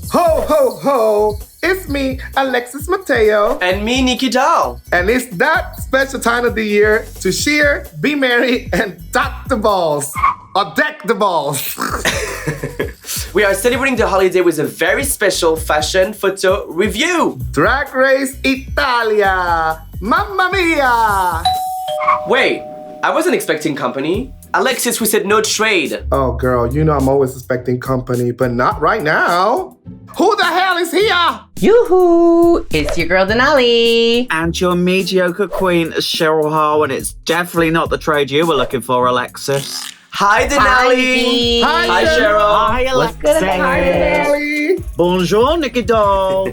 Ho, ho, ho! It's me, Alexis Mateo. And me, Nikki Dahl. And it's that special time of the year to cheer, be merry, and dock the balls. Or deck the balls. We are celebrating the holiday with a very special fashion photo review. Drag Race Italia. Mamma mia! Wait, I wasn't expecting company. Alexis, we said no trade. Oh, girl, you know I'm always expecting company, but not right now. Who the hell is here? Yoo-hoo! It's your girl Denali. And your mediocre queen, Cheryl Hall, and it's definitely not the trade you were looking for, Alexis. Hi, Denali. Hi, Cheryl. Hi, Alexis. What's good, Denali. Bonjour, Nikki Doll.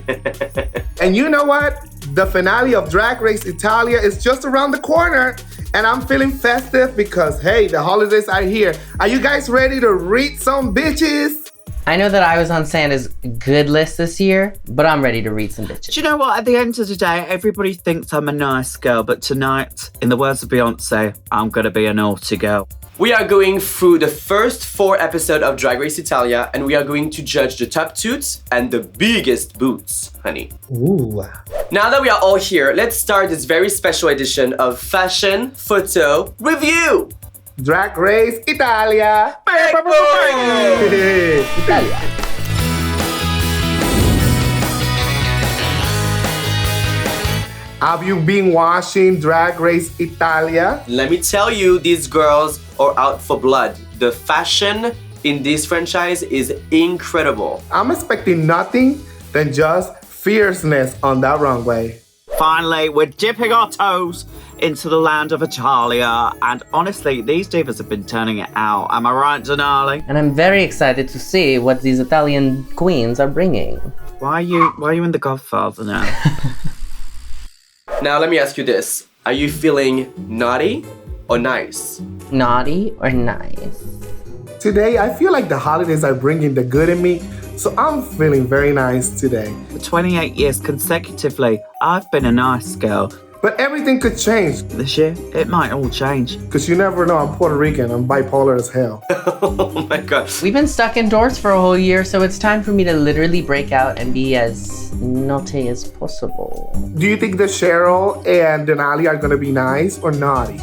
And you know what? The finale of Drag Race Italia is just around the corner. And I'm feeling festive because, hey, the holidays are here. Are you guys ready to read some bitches? I know that I was on Santa's good list this year, but I'm ready to read some bitches. Do you know what? At the end of the day, everybody thinks I'm a nice girl, but tonight, in the words of Beyonce, I'm gonna be a naughty girl. We are going through the first 4 episodes of Drag Race Italia, and we are going to judge the top toots and the biggest boots, honey. Ooh. Now that we are all here, let's start this very special edition of Fashion Photo Review. Drag Race Italia. Italia. Have you been watching Drag Race Italia? Let me tell you, these girls are out for blood. The fashion in this franchise is incredible. I'm expecting nothing than just fierceness on that runway. Finally, we're dipping our toes into the land of Italia, and honestly, these divas have been turning it out. Am I right, Denali? And I'm very excited to see what these Italian queens are bringing. Why are you in The Godfather now? Now let me ask you this. Are you feeling naughty or nice? Naughty or nice? Today, I feel like the holidays are bringing the good in me, so I'm feeling very nice today. For 28 years consecutively, I've been a nice girl. But everything could change, This year, it might all change. because you never know, I'm Puerto Rican, I'm bipolar as hell. Oh my god. We've been stuck indoors for a whole year, so it's time for me to literally break out and be as naughty as possible. Do you think that Cheryl and Denali are gonna be nice or naughty?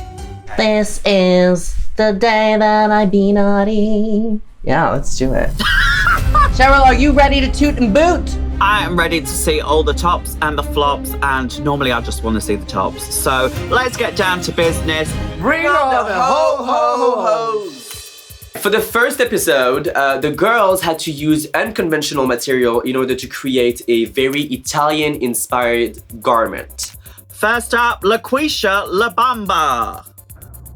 This is the day that I be naughty. Yeah, let's do it. Cheryl, are you ready to toot and boot? I am ready to see all the tops and the flops, and normally I just want to see the tops. So let's get down to business. Bring on the ho-ho-ho-hos! For the first episode, the girls had to use unconventional material in order to create a very Italian-inspired garment. First up, LaQuisha La Bamba.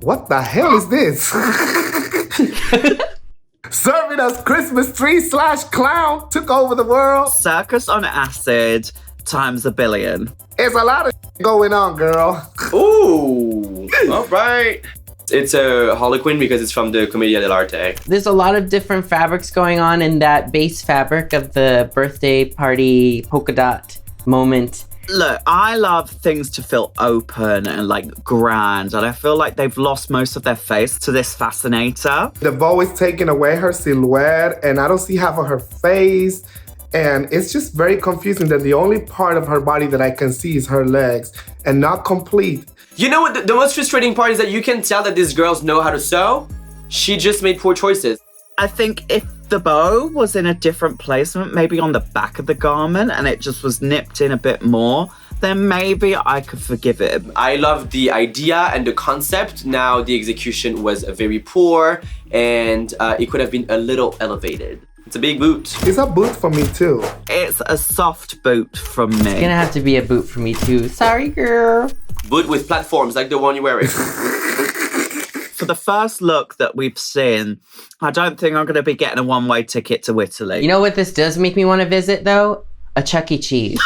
What the hell is this? Serving us Christmas tree / clown took over the world. Circus on acid times a billion. It's a lot of going on, girl. Ooh, all right. It's a Harlequin because it's from the Commedia dell'arte. There's a lot of different fabrics going on in that base fabric of the birthday party polka dot moment. Look, I love things to feel open and like grand, and I feel like they've lost most of their face to this fascinator. They've always taken away her silhouette, and I don't see half of her face. And it's just very confusing that the only part of her body that I can see is her legs, and not complete. You know what? The most frustrating part is that you can tell that these girls know how to sew. She just made poor choices. I think if the bow was in a different placement, maybe on the back of the garment, and it just was nipped in a bit more, then maybe I could forgive it. I love the idea and the concept. Now the execution was very poor, and it could have been a little elevated. It's a big boot. It's a boot for me too. It's a soft boot from me. It's gonna have to be a boot for me too. Sorry, girl. Boot with platforms like the one you're wearing. For the first look that we've seen, I don't think I'm going to be getting a one-way ticket to Italy. You know what this does make me want to visit though? A Chuck E. Cheese.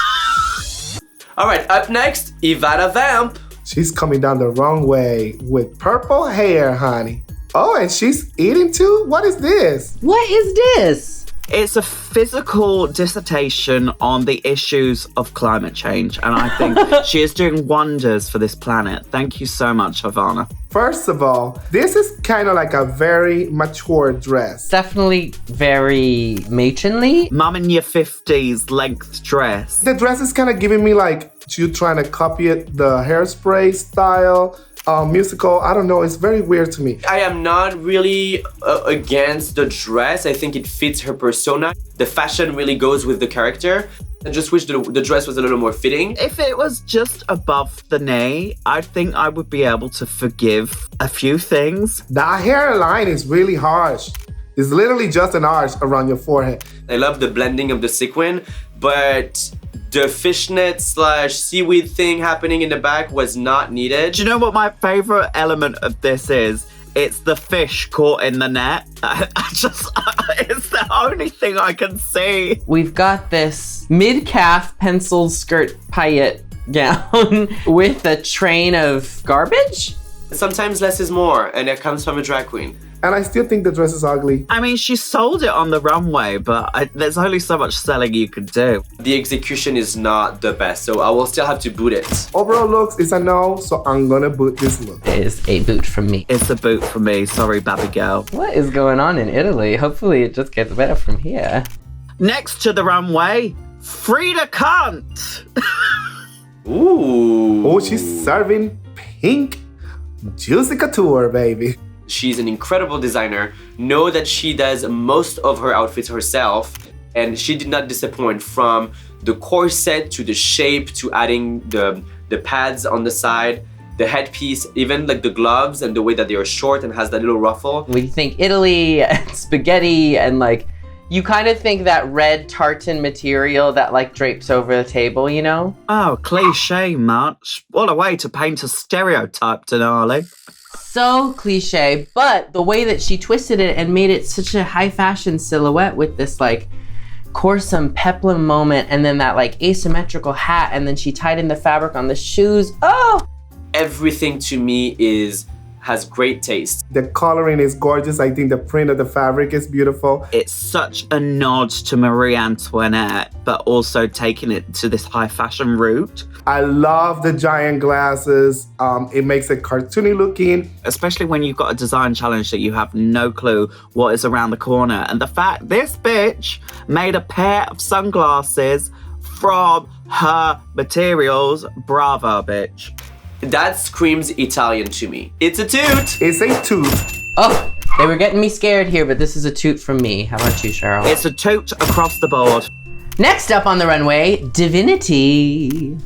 All right, up next, Ivana Vamp. She's coming down the wrong way with purple hair, honey. Oh, and she's eating too? What is this? What is this? It's a physical dissertation on the issues of climate change. And I think she is doing wonders for this planet. Thank you so much, Havana. First of all, this is kind of like a very mature dress. Definitely very matronly. Mum in your 50s length dress. The dress is kind of giving me like you trying to copy it, the Hairspray style. Musical, I don't know, it's very weird to me. I am not really against the dress. I think it fits her persona. The fashion really goes with the character. I just wish the dress was a little more fitting. If it was just above the knee, I think I would be able to forgive a few things. The hairline is really harsh. It's literally just an arch around your forehead. I love the blending of the sequin, but the fishnet / seaweed thing happening in the back was not needed. Do you know what my favorite element of this is? It's the fish caught in the net. It's the only thing I can see. We've got this mid-calf pencil skirt paillette gown with a train of garbage. Sometimes less is more, and it comes from a drag queen. And I still think the dress is ugly. I mean, she sold it on the runway, but there's only so much selling you could do. The execution is not the best, so I will still have to boot it. Overall looks is a no, so I'm gonna boot this look. It is a boot from me. It's a boot for me. Sorry, baby girl. What is going on in Italy? Hopefully it just gets better from here. Next to the runway, Frida Kant. Ooh. Oh, she's serving pink juicy couture, baby. She's an incredible designer. Know that she does most of her outfits herself, and she did not disappoint, from the corset to the shape to adding the pads on the side, the headpiece, even like the gloves and the way that they are short and has that little ruffle. We think Italy and spaghetti and like, you kind of think that red tartan material that like drapes over the table, you know? Oh, cliche much. What a way to paint a stereotype, Denali. So cliche, but the way that she twisted it and made it such a high fashion silhouette with this like corsum peplum moment and then that like asymmetrical hat and then she tied in the fabric on the shoes. Oh! Everything to me has great taste. The coloring is gorgeous. I think the print of the fabric is beautiful. It's such a nod to Marie Antoinette, but also taking it to this high fashion route. I love the giant glasses. It makes it cartoony looking. Especially when you've got a design challenge that you have no clue what is around the corner. And the fact this bitch made a pair of sunglasses from her materials, bravo, bitch. That screams Italian to me. It's a toot. It's a toot. Oh, they were getting me scared here, but this is a toot from me. How about you, Cheryl? It's a toot across the board. Next up on the runway, Divinity.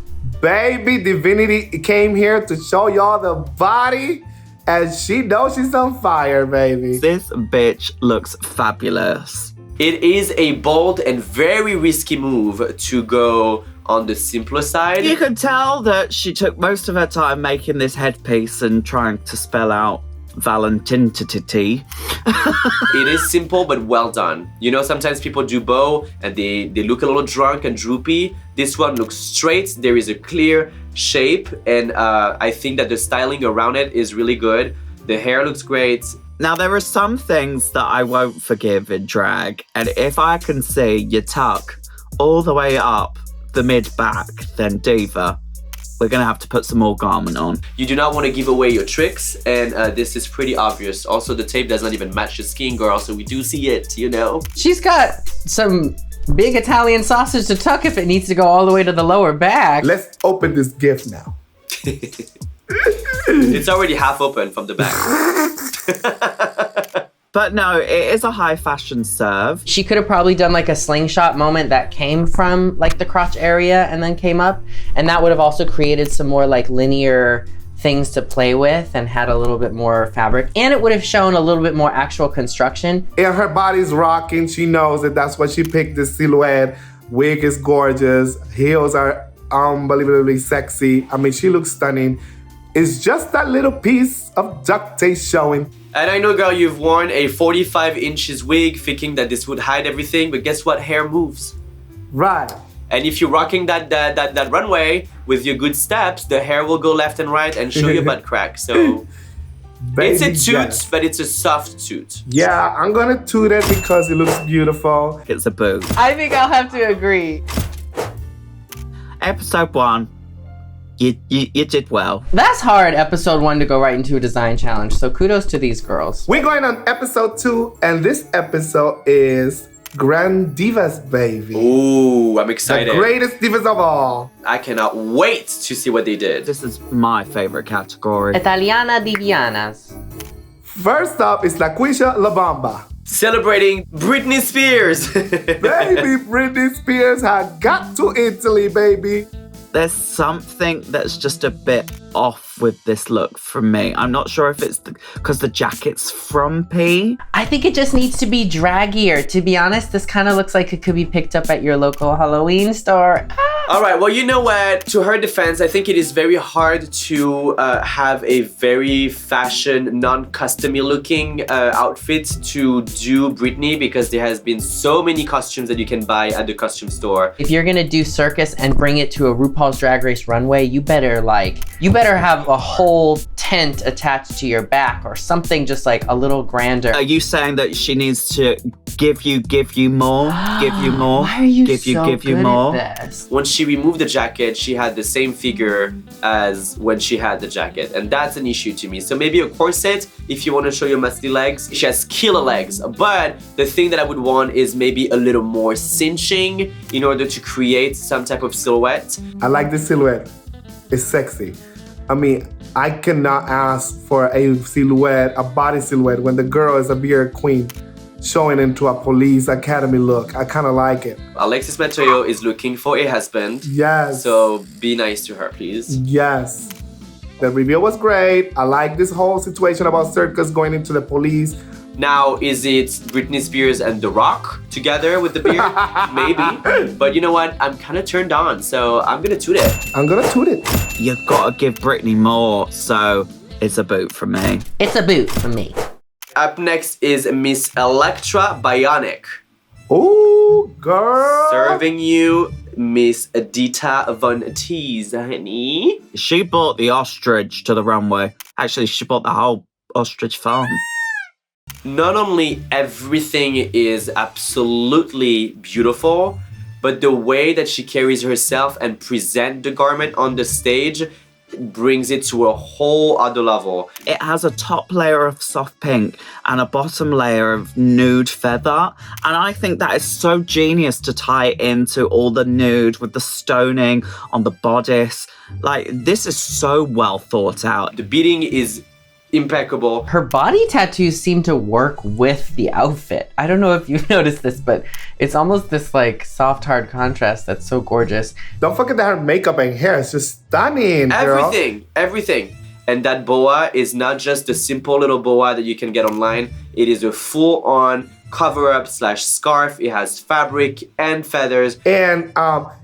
Baby, Divinity came here to show y'all the body, and she knows she's on fire, baby. This bitch looks fabulous. It is a bold and very risky move to go on the simpler side. You could tell that she took most of her time making this headpiece and trying to spell out Valentinity. It is simple but well done. You know, sometimes people do bow and they look a little drunk and droopy. This one looks straight. There is a clear shape, and I think that the styling around it is really good. The hair looks great. Now, there are some things that I won't forgive in drag, and if I can see you tuck all the way up the mid-back, then diva, we're gonna have to put some more garment on. You do not want to give away your tricks, and this is pretty obvious. Also, the tape does not even match the skin, girl, so we do see it, you know? She's got some big Italian sausage to tuck if it needs to go all the way to the lower back. Let's open this gift now. It's already half open from the back. But no, it is a high fashion serve. She could have probably done like a slingshot moment that came from like the crotch area and then came up. And that would have also created some more like linear things to play with and had a little bit more fabric. And it would have shown a little bit more actual construction. And her body's rocking. She knows that that's what she picked, this silhouette. Wig is gorgeous. Heels are unbelievably sexy. I mean, she looks stunning. It's just that little piece of duct tape showing. And I know, girl, you've worn a 45 inches wig thinking that this would hide everything, but guess what? Hair moves. Right. And if you're rocking that runway with your good steps, the hair will go left and right and show your butt crack. So Baby, It's a toot, yes. but it's a soft toot. Yeah, I'm gonna toot it because it looks beautiful. It's a boot. I think I'll have to agree. Episode 1, you did well. That's hard, episode 1, to go right into a design challenge. So kudos to these girls. We're going on episode 2, and this episode is Grand Divas, baby. Ooh, I'm The excited. greatest divas of all. I cannot wait to see what they did. This is my favorite category. Italiana Divianas. First up is LaQuisha La Bamba. Celebrating Britney Spears. Baby, Britney Spears had got to Italy, baby. There's something that's just a bit off with this look from me. I'm not sure if it's because the jacket's frumpy. I think it just needs to be draggier. To be honest, this kind of looks like it could be picked up at your local Halloween store. All right, well, you know what? To her defense, I think it is very hard to have a very fashion, non-custom-y looking outfit to do Britney because there has been so many costumes that you can buy at the costume store. If you're gonna do circus and bring it to a RuPaul's Drag Race runway, you better have a whole tent attached to your back or something just like a little grander. Are you saying that she needs to give you more, give you more, Why are you give you good more? at this? When she removed the jacket, she had the same figure as when she had the jacket, and that's an issue to me. So maybe a corset if you want to show your muscly legs. She has killer legs, but the thing that I would want is maybe a little more cinching in order to create some type of silhouette. I like this silhouette. It's sexy. I mean, I cannot ask for a silhouette, a body silhouette, when the girl is a beard queen showing into a police academy look. I kind of like it. Alexis Mateo is looking for a husband. Yes. So be nice to her, please. Yes. The reveal was great. I like this whole situation about circus going into the police. Now, is it Britney Spears and The Rock together with the beard? Maybe. But you know what? I'm kind of turned on, so I'm gonna toot it. I'm gonna toot it. You've got to give Britney more, so it's a boot from me. It's a boot for me. Up next is Miss Electra Bionic. Ooh, girl. Serving you Miss Adita Von Teese, honey. She brought the ostrich to the runway. Actually, she brought the whole ostrich farm. Not only everything is absolutely beautiful, but the way that she carries herself and present the garment on the stage brings it to a whole other level. It has a top layer of soft pink and a bottom layer of nude feather. And I think that is so genius to tie into all the nude with the stoning on the bodice. Like, this is so well thought out. The beating is impeccable. Her body tattoos seem to work with the outfit. I don't know if you've noticed this, but it's almost this like soft, hard contrast that's so gorgeous. Don't forget that her makeup and hair is just stunning, girl. Everything. And that boa is not just the simple little boa that you can get online. It is a full-on cover-up / scarf. It has fabric and feathers. And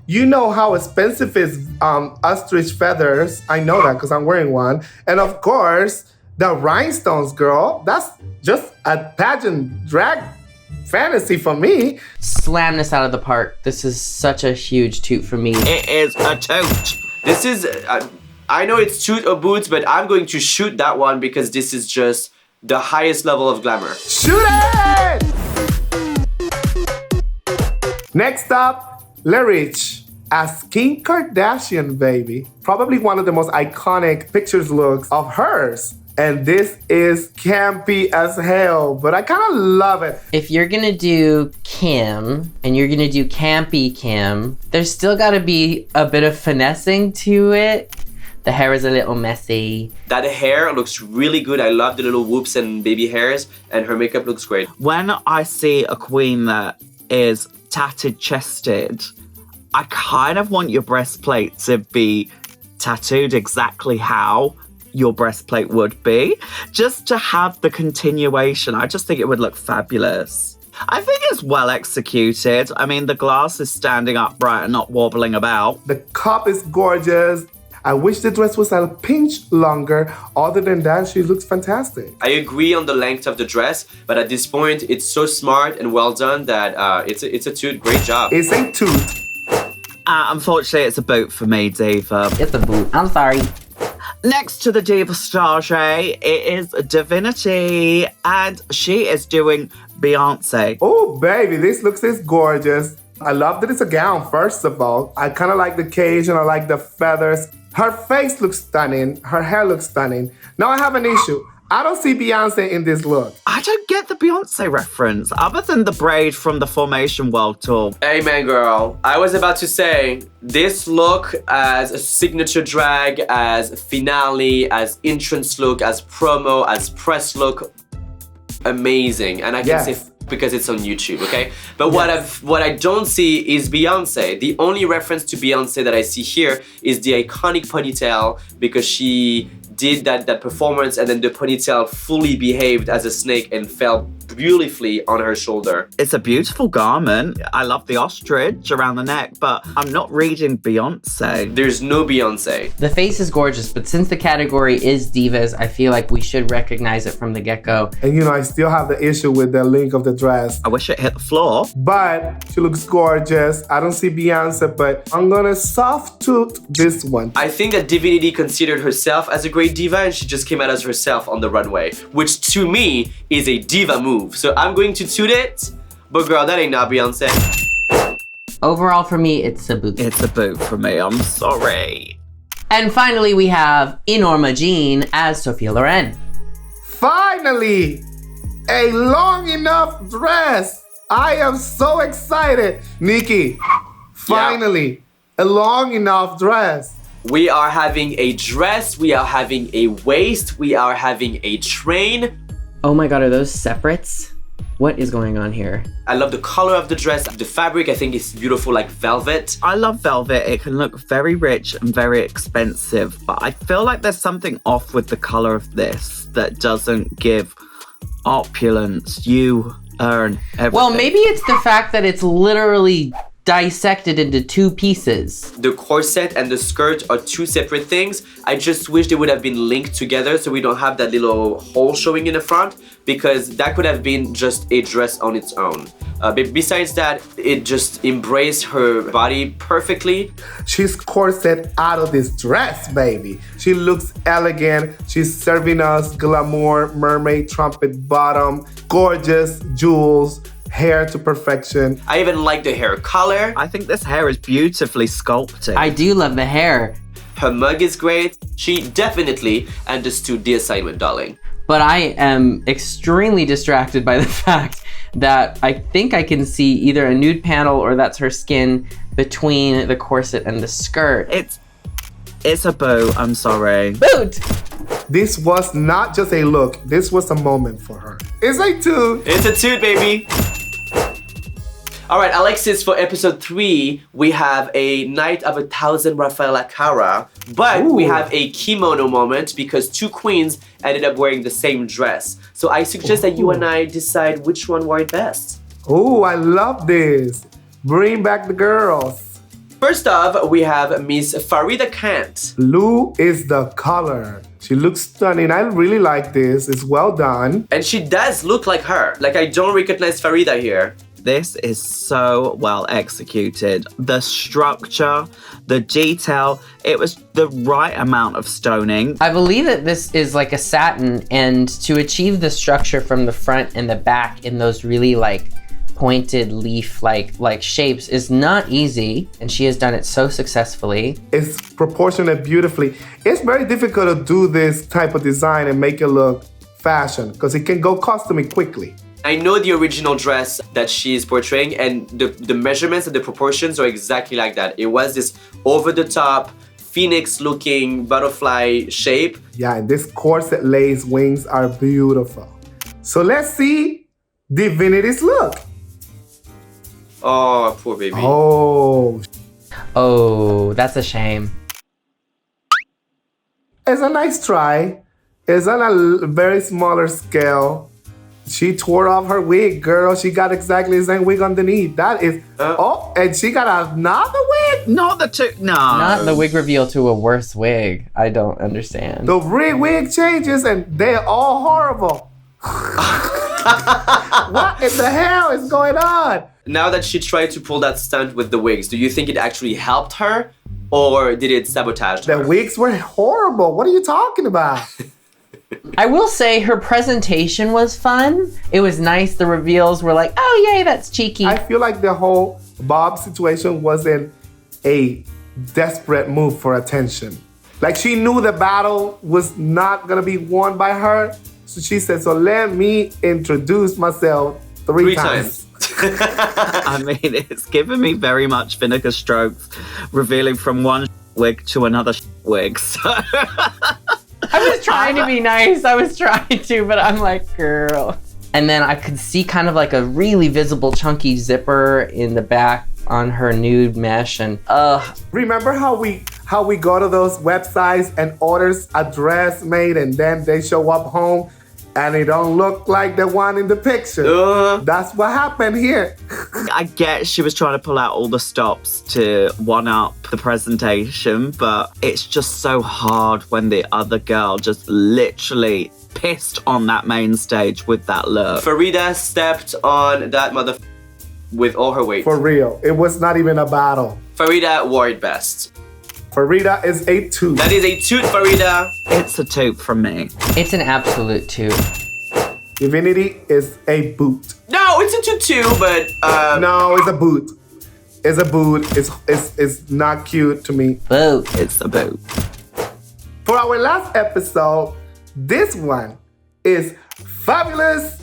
you know how expensive is ostrich feathers. I know that because I'm wearing one. And of course, the rhinestones, girl. That's just a pageant drag fantasy for me. Slam this out of the park. This is such a huge toot for me. It is a toot. This is, I know it's toot or boots, but I'm going to shoot that one because this is just the highest level of glamour. Shoot it! Next up, Lerich as Kim Kardashian, baby. Probably one of the most iconic pictures looks of hers. And this is campy as hell, but I kind of love it. If you're gonna do Kim and you're gonna do campy Kim, there's still gotta be a bit of finessing to it. The hair is a little messy. That hair looks really good. I love the little whoops and baby hairs, and her makeup looks great. When I see a queen that is tatted chested, I kind of want your breastplate to be tattooed exactly how your breastplate would be, just to have the continuation. I just think it would look fabulous. I think it's well executed. I mean, the glass is standing upright and not wobbling about. The cup is gorgeous. I wish the dress was a pinch longer. Other than that, she looks fantastic. I agree on the length of the dress, but at this point, it's so smart and well done that it's a toot. Great job. It's a toot. Unfortunately, it's a boot for me, Diva. It's a boot. I'm sorry. Next to the Diva Stage, it is Divinity, and she is doing Beyonce. Oh, baby, this looks is gorgeous. I love that it's a gown, first of all. I kind of like the cage and I like the feathers. Her face looks stunning. Her hair looks stunning. Now I have an issue. I don't see Beyonce in this look. I don't get the Beyonce reference, other than the braid from the Formation World Tour. Amen, girl. I was about to say, this look as a signature drag, as finale, as entrance look, as promo, as press look, amazing. And I can say because it's on YouTube, okay? But what I don't see is Beyonce. The only reference to Beyonce that I see here is the iconic ponytail, because she did that performance and then the ponytail fully behaved as a snake and fell beautifully on her shoulder. It's a beautiful garment. I love the ostrich around the neck, but I'm not reading Beyonce. There's no Beyonce. The face is gorgeous, but since the category is divas, I feel like we should recognize it from the get-go. And you know, I still have the issue with the length of the dress. I wish it hit the floor. But she looks gorgeous. I don't see Beyonce, but I'm gonna soft tooth this one. I think that Divinity considered herself as a great diva and she just came out as herself on the runway, which to me is a diva move. So I'm going to toot it, but girl, that ain't not Beyonce. Overall, for me, it's a boot. It's a boot for me, I'm sorry. And finally, we have Enorma Jean as Sophia Loren. Finally, a long enough dress. I am so excited. Nikki, finally, a long enough dress. We are having a dress, we are having a waist, we are having a train. Oh my God, are those separates? What is going on here? I love the color of the dress. The fabric, I think, is beautiful, like velvet. I love velvet. It can look very rich and very expensive, but I feel like there's something off with the color of this that doesn't give opulence. You earn everything. Well, maybe it's the fact that it's literally dissected into two pieces. The corset and the skirt are two separate things. I just wish they would have been linked together so we don't have that little hole showing in the front, because that could have been just a dress on its own. But besides that, it just embraced her body perfectly. She's corset out of this dress, baby. She looks elegant. She's serving us glamour, mermaid trumpet bottom, gorgeous jewels, hair to perfection. I even like the hair color. I think this hair is beautifully sculpted. I do love the hair. Her mug is great. She definitely understood the assignment, darling. But I am extremely distracted by the fact that I think I can see either a nude panel or that's her skin between the corset and the skirt. It's a boot, I'm sorry. Boot! This was not just a look. This was a moment for her. It's a toot. It's a toot, baby. All right, Alexis, for episode 3, we have a Night of 1,000 Rafaela Cara, but we have a kimono moment because two queens ended up wearing the same dress. So I suggest that you and I decide which one wore it best. Oh, I love this. Bring back the girls. First off, we have Miss Farida Kant. Blue is the color. She looks stunning. I really like this. It's well done. And she does look like her. Like, I don't recognize Farida here. This is so well executed. The structure, the detail, it was the right amount of stoning. I believe that this is like a satin, and to achieve the structure from the front and the back in those really like pointed leaf like shapes is not easy, and she has done it so successfully. It's proportionate beautifully. It's very difficult to do this type of design and make it look fashion because it can go custom quickly. I know the original dress that she is portraying, and the measurements and the proportions are exactly like that. It was this over-the-top, phoenix-looking butterfly shape. Yeah, and this corset lace wings are beautiful. So let's see Divinity's look. Oh, poor baby. Oh, That's a shame. it's a nice try. It's on a very smaller scale. She tore off her wig, girl. She got exactly the same wig underneath. That is, and she got another wig? Not the two, no. Not the wig reveal to a worse wig. I don't understand. The wig changes and they're all horrible. What in the hell is going on? Now that she tried to pull that stunt with the wigs, do you think it actually helped her? or did it sabotage The her? wigs were horrible. What are you talking about? I will say her presentation was fun. It was nice. The reveals were like, oh yay, that's cheeky. I feel like the whole Bob situation wasn't a desperate move for attention. Like she knew the battle was not gonna be won by her. So she said, so let me introduce myself three times. I mean, it's given me very much Vinegar Strokes revealing from one wig to another wig. So I was trying to be nice. I was trying to, but I'm like, girl. And then I could see kind of like a really visible chunky zipper in the back on her nude mesh, and Remember how we go to those websites and orders a dress made and then they show up home and it don't look like the one in the picture? That's what happened here. I get she was trying to pull out all the stops to one-up the presentation, but it's just so hard when the other girl just literally pissed on that main stage with that look. Farida stepped on that with all her weight. For real, it was not even a battle. Farida wore it best. Farida is a 2. That is a toot, Farida. It's a toot from me. it's an absolute toot. Divinity is a boot. No, it's a toot too, but No, it's a boot. It's a boot. It's not cute to me. Boo. It's a boot. For our last episode, this one is Fabulous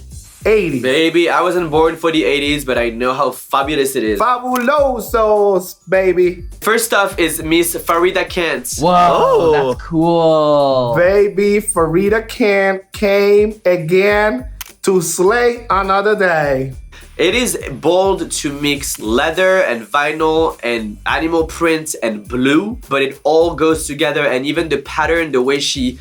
80s. baby, I wasn't born for the 80s, but I know how fabulous it is. Fabulosos, baby. First off is Miss Farida Kent. Whoa, Oh. that's cool. Baby, Farida Kent came again to slay another day. It is bold to mix leather and vinyl and animal print and blue, but it all goes together, and even the pattern, the way she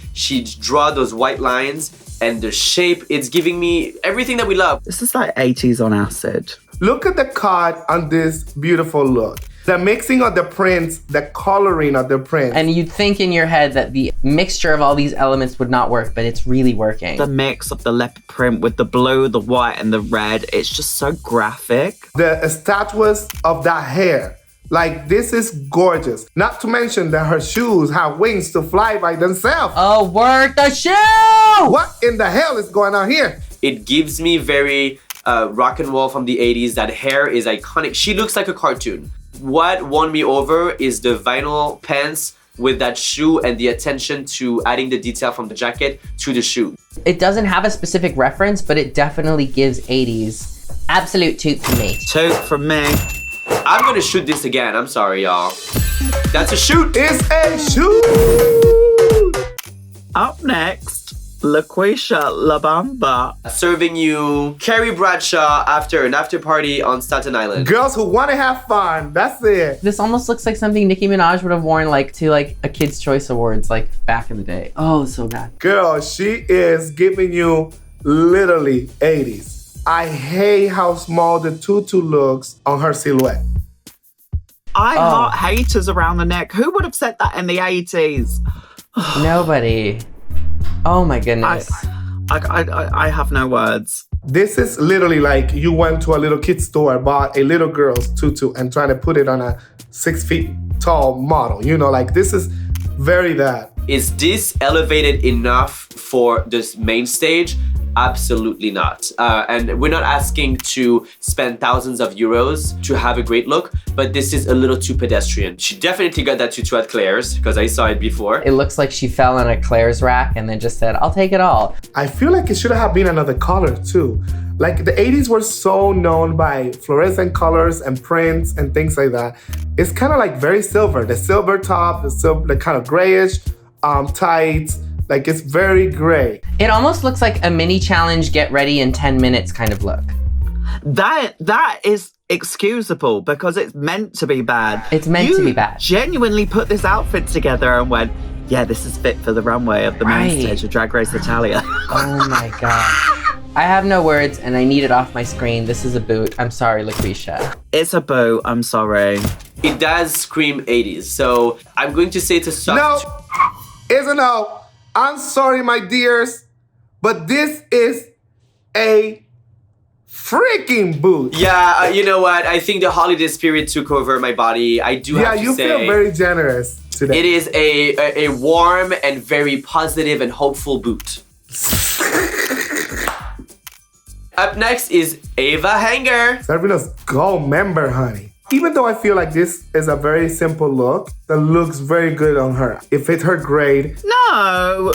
draw those white lines and the shape, it's giving me everything that we love. This is like 80s on acid. Look at the cut on this beautiful look. The mixing of the prints, the coloring of the prints. And you'd think in your head that the mixture of all these elements would not work, but it's really working. The mix of the leopard print with the blue, the white, and the red, it's just so graphic. The statues of that hair. Like, this is gorgeous. Not to mention that her shoes have wings to fly by themselves. Oh, work the shoe! What in the hell is going on here? It gives me very rock and roll from the 80s. That hair is iconic. She looks like a cartoon. What won me over is the vinyl pants with that shoe and the attention to adding the detail from the jacket to the shoe. It doesn't have a specific reference, but it definitely gives 80s. Absolute toot to me. Toot from me. I'm gonna shoot this again. I'm sorry, y'all. That's a shoot. It's a shoot! Up next, LaQuisha LaBamba. Serving you Carrie Bradshaw after an after party on Staten Island. Girls who want to have fun. That's it. This almost looks like something Nicki Minaj would have worn to a Kids' Choice Awards back in the day. Oh, so bad. Girl, she is giving you literally 80s. I hate how small the tutu looks on her silhouette. I heart haters around the neck. Who would have said that in the 80s? Nobody. Oh my goodness. I have no words. This is literally like you went to a little kid's store, bought a little girl's tutu and trying to put it on a 6 feet tall model. You know, this is very that. Is this elevated enough for this main stage? Absolutely not. And we're not asking to spend thousands of euros to have a great look, but this is a little too pedestrian. She definitely got that tutu at Claire's because I saw it before. It looks like she fell on a Claire's rack and then just said, I'll take it all. I feel like it should have been another color too. Like the 80s were so known by fluorescent colors and prints and things like that. It's kind of like very silver. The silver top, the kind of grayish tights. Like it's very gray. It almost looks like a mini challenge, get ready in 10 minutes kind of look. That is excusable because it's meant to be bad. It's meant to be bad. Genuinely put this outfit together and went, yeah, this is fit for the runway of the main Right. stage of Drag Race Italia. Oh my God. I have no words and I need it off my screen. This is a boot. I'm sorry, LaQuisha. It's a boo, I'm sorry. It does scream 80s, so I'm going to say it's a soft. No, it's a no. I'm sorry, my dears, but this is a freaking boots. Yeah, you know what? I think the holiday spirit took over my body. I do have to say. Yeah, you feel very generous today. It is a warm and very positive and hopeful boot. Up next is Ava Hanger. Servino's gold member, honey. Even though I feel like this is a very simple look, that looks very good on her. It fits her grade. No,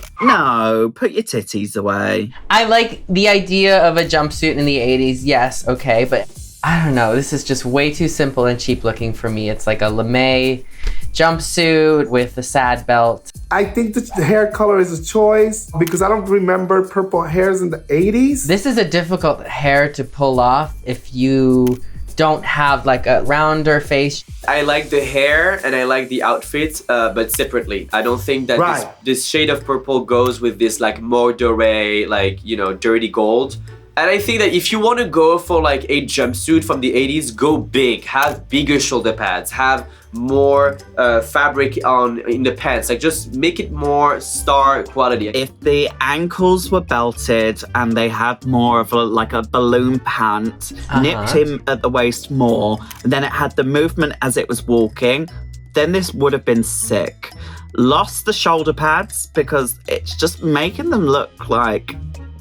put your titties away. I like the idea of a jumpsuit in the 80s, yes, okay, but I don't know, this is just way too simple and cheap looking for me. It's like a lame jumpsuit with a sad belt. I think the hair color is a choice because I don't remember purple hairs in the 80s. This is a difficult hair to pull off if you don't have like a rounder face. I like the hair and I like the outfit, but separately. I don't think that this shade of purple goes with this like more doré, like, you know, dirty gold. And I think that if you want to go for like a jumpsuit from the 80s, go big, have bigger shoulder pads, have more fabric in the pants, like just make it more star quality. If the ankles were belted and they had more of like a balloon pant, nipped him at the waist more, and then it had the movement as it was walking, then this would have been sick. Lost the shoulder pads because it's just making them look like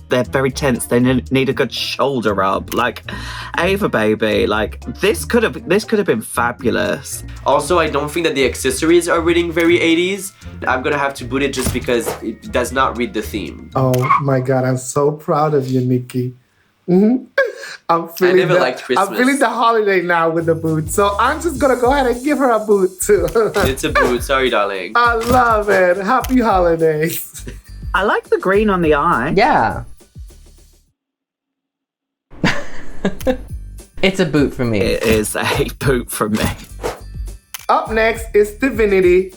they're very tense. They need a good shoulder rub. Like, Ava, baby, like this could have been fabulous. Also, I don't think that the accessories are reading very 80s. I'm gonna have to boot it just because it does not read the theme. Oh my God, I'm so proud of you, Nikki. I'm feeling liked Christmas. I'm feeling the holiday now with the boot. So I'm just gonna go ahead and give her a boot too. It's a boot, sorry darling. I love it. Happy holidays. I like the green on the eye. Yeah. It's a boot for me. It is a boot for me. Up next is Divinity.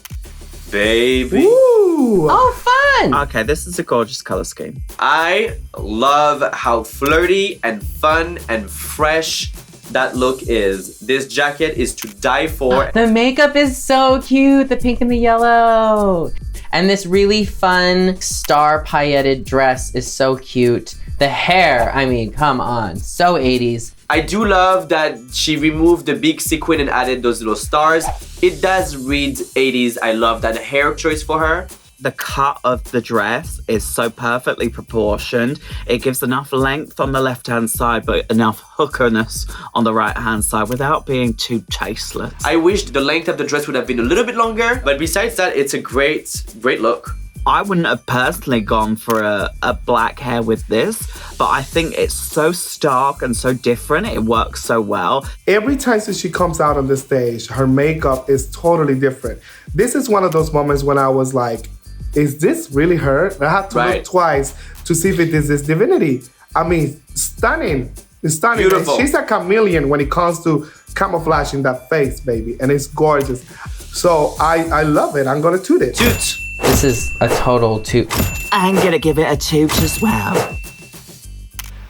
Baby. Ooh. Oh, fun! Okay, this is a gorgeous color scheme. I love how flirty and fun and fresh that look is. This jacket is to die for. The makeup is so cute, the pink and the yellow. And this really fun star pailleted dress is so cute. The hair, I mean, come on, so 80s. I do love that she removed the big sequin and added those little stars. It does read 80s. I love that hair choice for her. The cut of the dress is so perfectly proportioned. It gives enough length on the left-hand side, but enough hookerness on the right-hand side without being too tasteless. I wish the length of the dress would have been a little bit longer, but besides that, it's a great look. I wouldn't have personally gone for a black hair with this, but I think it's so stark and so different. It works so well. Every time that she comes out on the stage, her makeup is totally different. This is one of those moments when I was like, is this really her? I had to look twice to see if it is this Divinity. I mean, stunning. It's stunning. Beautiful. She's a chameleon when it comes to camouflaging that face, baby. And it's gorgeous. So I love it. I'm going to toot it. Toot. This is a total toot. I'm gonna give it a toot as well.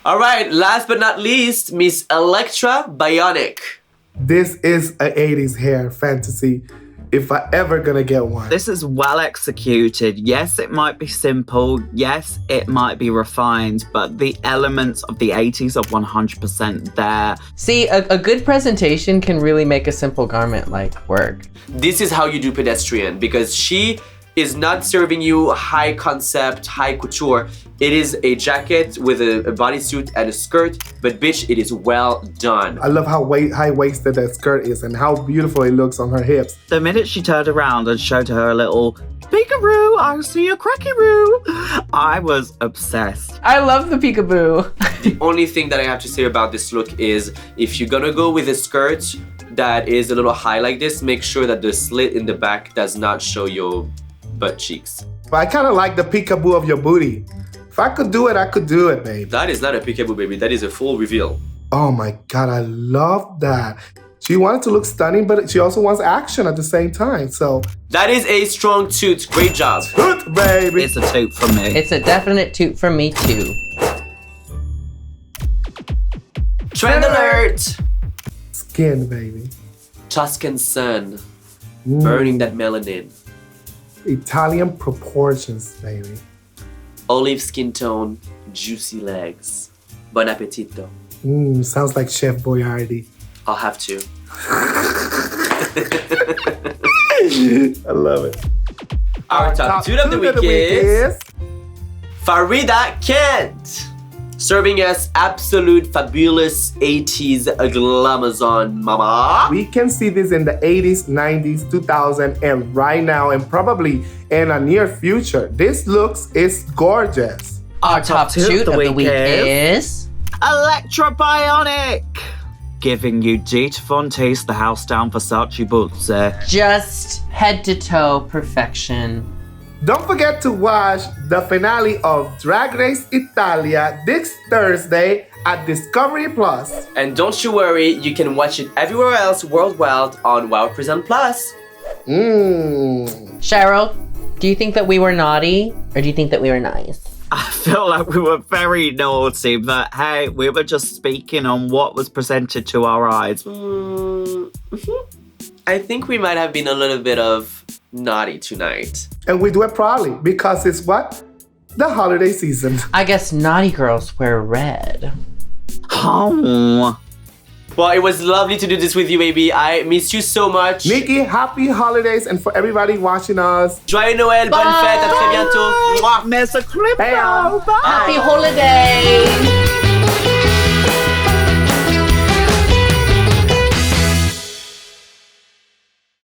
All right, last but not least, Miss Electra Bionic. This is an 80s hair fantasy, if I ever gonna get one. This is well executed. Yes, it might be simple. Yes, it might be refined, but the elements of the 80s are 100% there. See, a good presentation can really make a simple garment like work. This is how you do pedestrian, because she is not serving you high concept, high couture. It is a jacket with a bodysuit and a skirt, but bitch, it is well done. I love how high-waisted that skirt is and how beautiful it looks on her hips. The minute she turned around and showed her a little peekaroo, I see a cracky-roo, I was obsessed. I love the peekaboo. The only thing that I have to say about this look is if you're gonna go with a skirt that is a little high like this, make sure that the slit in the back does not show your butt cheeks. But I kind of like the peekaboo of your booty. If I could do it, babe. That is not a peekaboo, baby. That is a full reveal. Oh my God, I love that. She wanted to look stunning, but she also wants action at the same time, so. That is a strong toot. Great job. Toot, baby. It's a toot from me. It's a definite toot from me too. Trend alert. Skin, baby. Tuscan sun. Burning that melanin. Italian proportions, baby. Olive skin tone. Juicy legs. Bon appetito. Sounds like Chef Boyardee. I'll have to. I love it. Our top two of the week is Farida Kent, serving us absolute fabulous 80s glamazon mama. We can see this in the 80s, 90s, 2000, and right now, and probably in a near future. This looks is gorgeous. Our top two of the week is Electra Bionic, giving you Gita Fonte's The House Down Versace boots. just head to toe perfection. Don't forget to watch the finale of Drag Race Italia this Thursday at Discovery Plus. And don't you worry, you can watch it everywhere else worldwide on Wow Present Plus. Cheryl, do you think that we were naughty or do you think that we were nice? I feel like we were very naughty, but hey, we were just speaking on what was presented to our eyes. I think we might have been a little bit of naughty tonight. And we do it proudly because it's what? The holiday season. I guess naughty girls wear red. Oh. Well, it was lovely to do this with you, baby. I miss you so much. Nikki, happy holidays, and for everybody watching us. Joyeux Noël, bonne fête, à très bientôt. Mwah. Miss a clip. Hey, Bye. Happy holidays!